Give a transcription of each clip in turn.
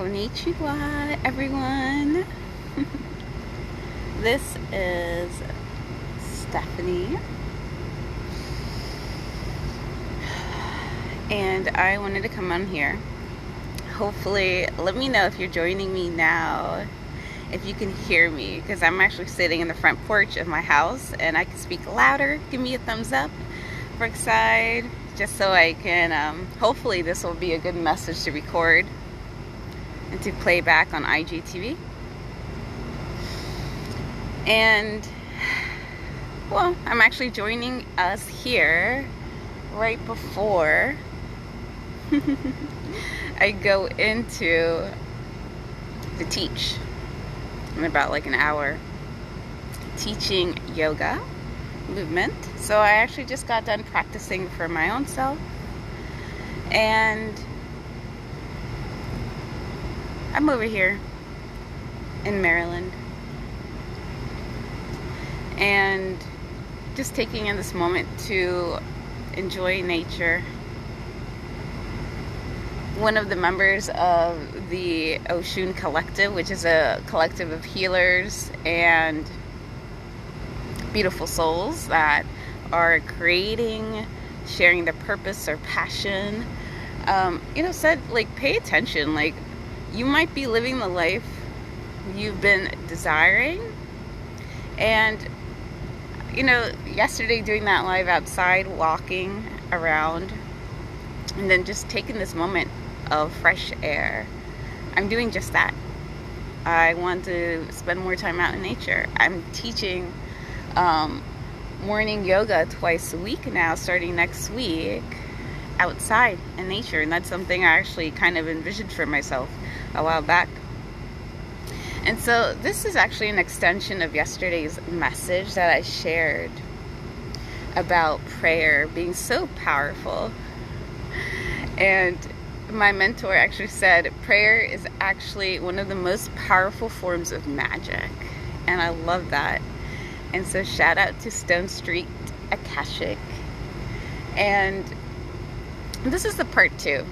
Konnichiwa, everyone. This is Stephanie, and I wanted to come on here. Hopefully, let me know if you're joining me now, if you can hear me, because I'm actually sitting in the front porch of my house and I can speak louder. Give me a thumbs up, brick side, just so I can, hopefully this will be a good message to record and to play back on IGTV. And, well, I'm actually joining us here right before I go into to teach in about like an hour, teaching yoga movement. So I actually just got done practicing for my own self, and I'm over here in Maryland and just taking in this moment to enjoy nature. One of the members of the Oshun Collective, which is a collective of healers and beautiful souls that are creating, sharing their purpose or passion, said, like, pay attention. Like, you might be living the life you've been desiring. And, yesterday doing that live outside, walking around, and then just taking this moment of fresh air. I'm doing just that. I want to spend more time out in nature. I'm teaching morning yoga twice a week now, starting next week, outside in nature. And that's something I actually kind of envisioned for myself a while back. And so this is actually an extension of yesterday's message that I shared about prayer being so powerful. And my mentor actually said prayer is actually one of the most powerful forms of magic. And I love that. And so shout out to Stone Street Akashic. And this is the part 2.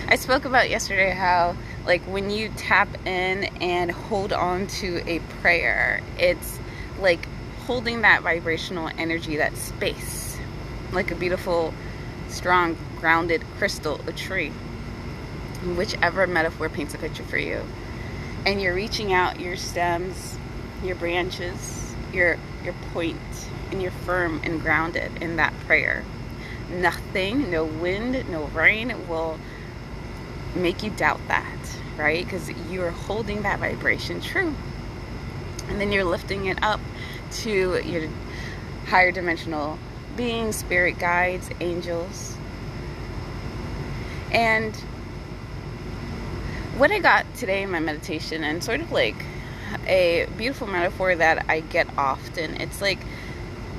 I spoke about yesterday how, like, when you tap in and hold on to a prayer, it's like holding that vibrational energy, that space, like a beautiful, strong, grounded crystal, a tree, whichever metaphor paints a picture for you. And you're reaching out your stems, your branches, your point, and you're firm and grounded in that prayer. Nothing, no wind, no rain will make you doubt that, right? Because you're holding that vibration true. And then you're lifting it up to your higher dimensional beings, spirit guides, angels. And what I got today in my meditation, and sort of like a beautiful metaphor that I get often, it's like,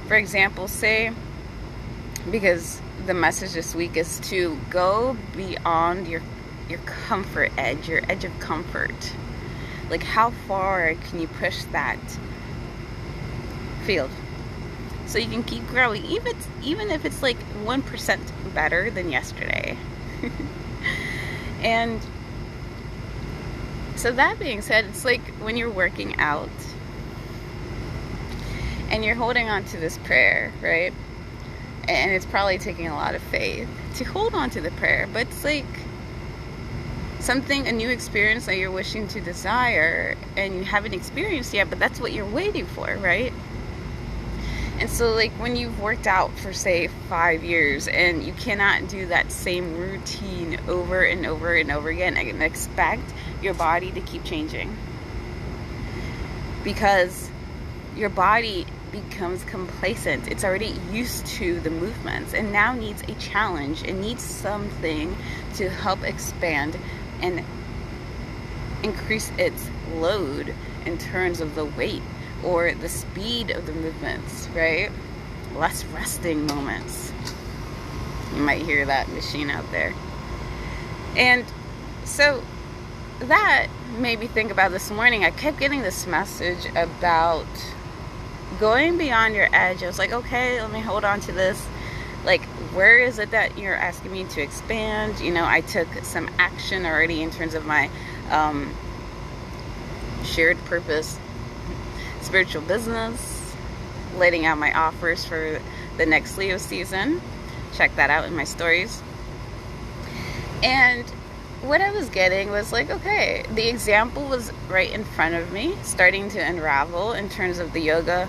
for example, say, because the message this week is to go beyond your comfort edge, your edge of comfort. Like, how far can you push that field so you can keep growing, even if it's like 1% better than yesterday. And so that being said, it's like when you're working out and you're holding on to this prayer, right? And it's probably taking a lot of faith to hold on to the prayer, but it's like a new experience that you're wishing to desire and you haven't experienced yet, but that's what you're waiting for, right? And so, like, when you've worked out for, say, 5 years and you cannot do that same routine over and over and over again and expect your body to keep changing, because your body becomes complacent. It's already used to the movements and now needs a challenge. It needs something to help expand and increase its load in terms of the weight or the speed of the movements, right? Less resting moments. You might hear that machine out there. And so that made me think about this morning. I kept getting this message about going beyond your edge. I was like, okay, let me hold on to this. Like, where is it that you're asking me to expand? You know, I took some action already in terms of my shared purpose spiritual business, letting out my offers for the next Leo season. Check that out in my stories. And what I was getting was like, okay, the example was right in front of me, starting to unravel in terms of the yoga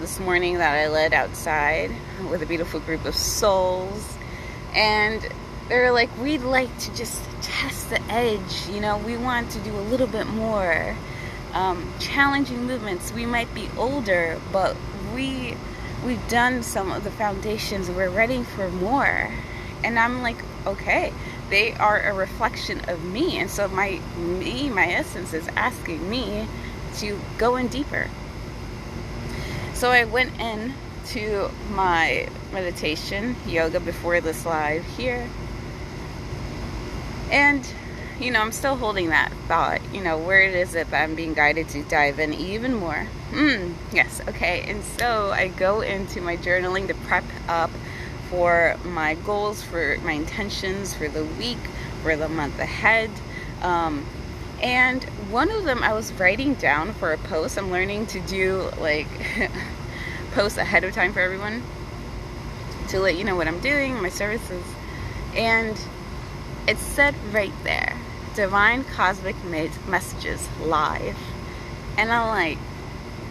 this morning that I led outside with a beautiful group of souls. And they were like, we'd like to just test the edge, you know, we want to do a little bit more challenging movements. We might be older, but we've done some of the foundations, we're ready for more. And I'm like, okay, they are a reflection of me, and so my essence is asking me to go in deeper. So I went in to my meditation yoga before this live here, and you know, I'm still holding that thought, you know, where it is that I'm being guided to dive in even more. Yes, okay. And so I go into my journaling to prep up for my goals, for my intentions for the week, for the month ahead. And one of them I was writing down for a post. I'm learning to do like posts ahead of time for everyone to let you know what I'm doing, my services. And it said right there, Divine Cosmic Messages Live. And I'm like,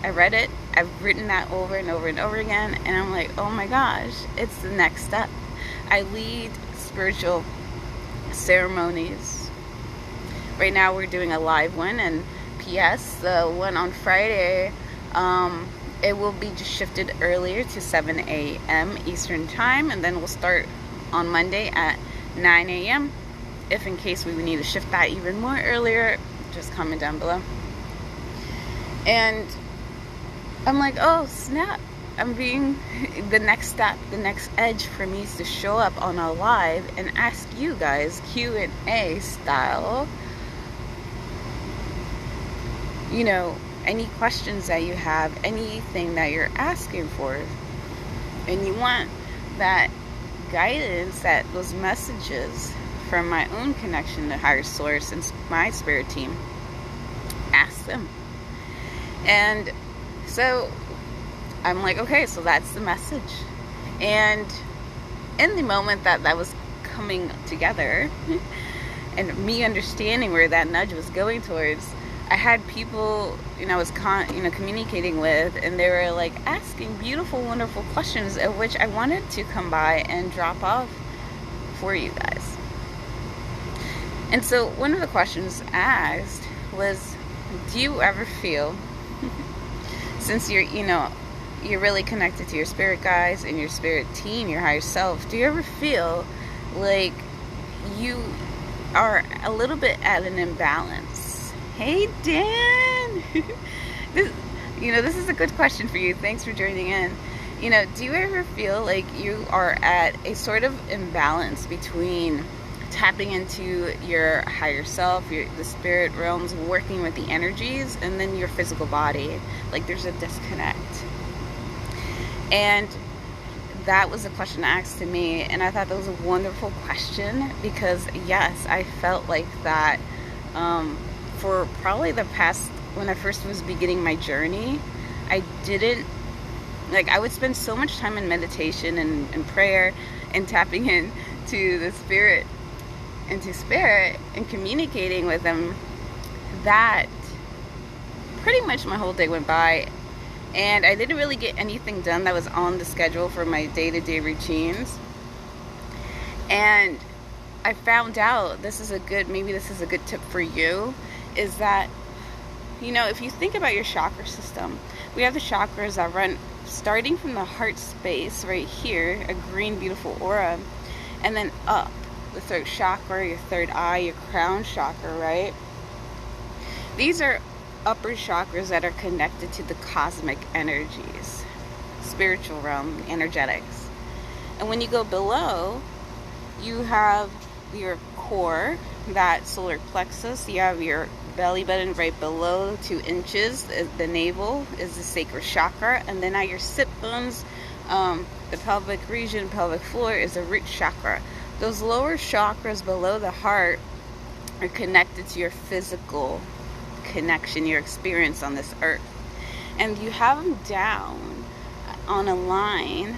I read it, I've written that over and over and over again, and I'm like, oh my gosh, it's the next step. I lead spiritual ceremonies. Right now we're doing a live one, and P.S., the one on Friday, it will be just shifted earlier to 7 a.m. Eastern Time, and then we'll start on Monday at 9 a.m. If in case we would need to shift that even more earlier, just comment down below. And I'm like, oh snap, I'm being the next step, the next edge for me is to show up on a live and ask you guys Q&A style, you know, any questions that you have, anything that you're asking for, and you want that guidance, that those messages from my own connection to higher source and my spirit team, ask them. And so I'm like, okay, so that's the message. And in the moment that was coming together and me understanding where that nudge was going towards, I had people, you know, I was communicating with, and they were like asking beautiful, wonderful questions, of which I wanted to come by and drop off for you guys. And so one of the questions asked was, do you ever feel, since you're, you know, you're really connected to your spirit guides and your spirit team, your higher self, do you ever feel like you are a little bit at an imbalance? Hey, Dan! This is a good question for you. Thanks for joining in. You know, do you ever feel like you are at a sort of imbalance between tapping into your higher self, the spirit realms, working with the energies, and then your physical body? Like there's a disconnect. And that was a question asked to me, and I thought that was a wonderful question, because yes, I felt like that for probably the past, when I first was beginning my journey, I didn't, like, I would spend so much time in meditation and prayer and tapping in to the spirit, into spirit, and communicating with them, that pretty much my whole day went by, and I didn't really get anything done that was on the schedule for my day-to-day routines. And I found out, maybe this is a good tip for you, is that, you know, if you think about your chakra system, we have the chakras that run starting from the heart space right here, a green beautiful aura, and then up the third chakra, your third eye, your crown chakra, right? These are upper chakras that are connected to the cosmic energies, spiritual realm, energetics. And when you go below, you have your core, that solar plexus, you have your belly button right below 2 inches, the navel is the sacral chakra, and then at your sit bones, The pelvic region, pelvic floor, is a root chakra. Those lower chakras below the heart are connected to your physical connection, your experience on this earth. And you have them down on a line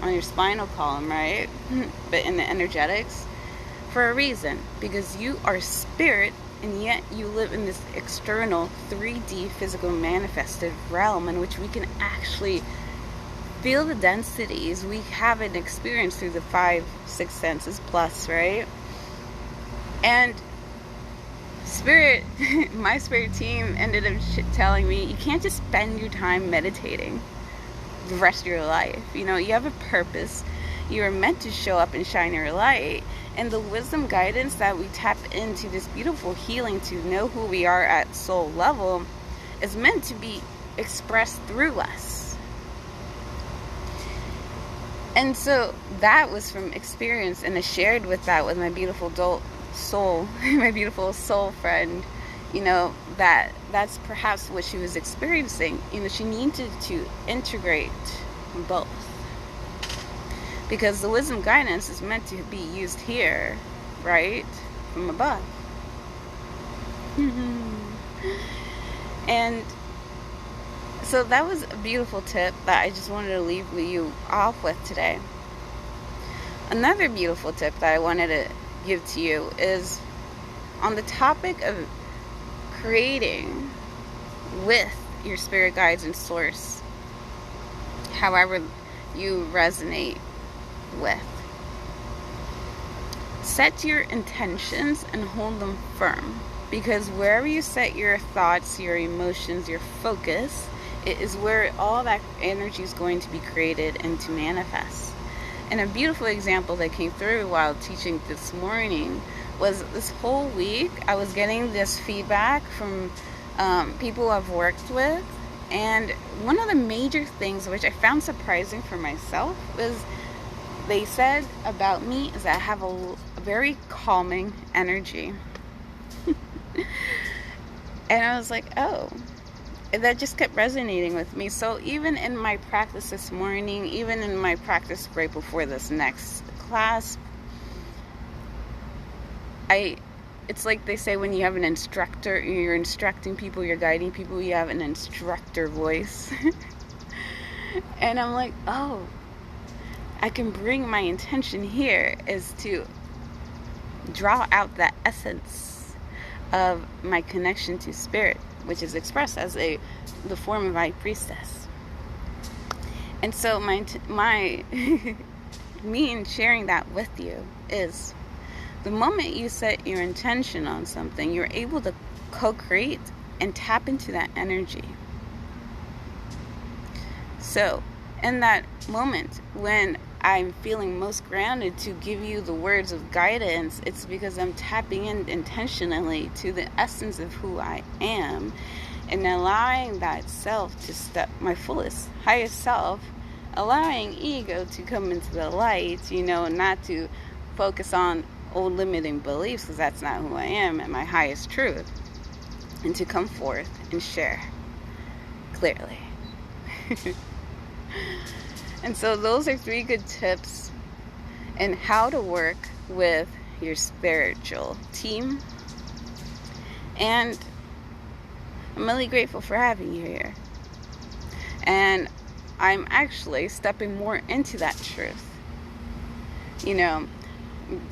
on your spinal column, right? But in the energetics, for a reason, because you are spirit, and yet you live in this external 3D physical manifested realm in which we can actually feel the densities. We have an experience through the 5-6 senses plus, right? And spirit, my spirit team ended up telling me, you can't just spend your time meditating the rest of your life. You know, you have a purpose. You are meant to show up and shine your light. And the wisdom guidance that we tap into, this beautiful healing to know who we are at soul level, is meant to be expressed through us. And so that was from experience, and I shared with that with my beautiful soul, my beautiful soul friend, you know, that's perhaps what she was experiencing. You know, she needed to integrate both, because the wisdom guidance is meant to be used here, right, from above. And so that was a beautiful tip that I just wanted to leave you off with today. Another beautiful tip that I wanted to give to you is on the topic of creating with your spirit guides and source, however you resonate with. Set your intentions and hold them firm, because wherever you set your thoughts, your emotions, your focus, it is where all that energy is going to be created and to manifest. And a beautiful example that came through while teaching this morning was this whole week I was getting this feedback from people I've worked with, and one of the major things which I found surprising for myself was they said about me is that I have a very calming energy. And I was like, oh, and that just kept resonating with me. So even in my practice this morning, even in my practice right before this next class, it's like they say when you have an instructor, you're instructing people, you're guiding people, you have an instructor voice. And I'm like, oh, I can bring my intention here is to draw out that essence of my connection to spirit, which is expressed as the form of high priestess. And so my me in sharing that with you is the moment you set your intention on something, you're able to co-create and tap into that energy. So in that moment when I'm feeling most grounded to give you the words of guidance, it's because I'm tapping in intentionally to the essence of who I am and allowing that self to step my fullest, highest self, allowing ego to come into the light, you know, not to focus on old limiting beliefs, because that's not who I am and my highest truth, and to come forth and share clearly. And so those are 3 good tips in how to work with your spiritual team. And I'm really grateful for having you here. And I'm actually stepping more into that truth. You know,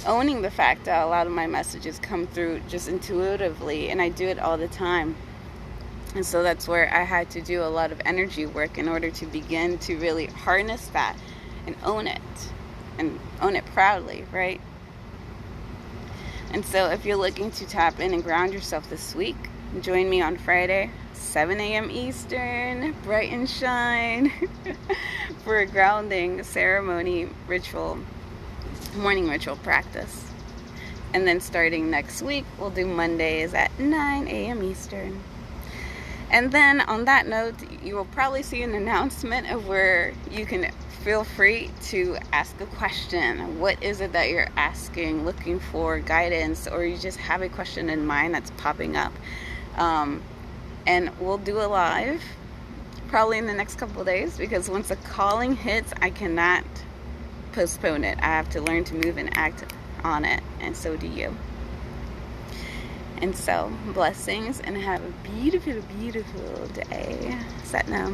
owning the fact that a lot of my messages come through just intuitively, and I do it all the time. And so that's where I had to do a lot of energy work in order to begin to really harness that and own it proudly, right? And so if you're looking to tap in and ground yourself this week, join me on Friday, 7 a.m. Eastern, bright and shine, for a grounding ceremony ritual, morning ritual practice. And then starting next week, we'll do Mondays at 9 a.m. Eastern. And then on that note, you will probably see an announcement of where you can feel free to ask a question. What is it that you're asking, looking for guidance, or you just have a question in mind that's popping up? And we'll do a live probably in the next couple of days, because once a calling hits, I cannot postpone it. I have to learn to move and act on it, and so do you. And so, blessings, and have a beautiful, beautiful day. Sat now.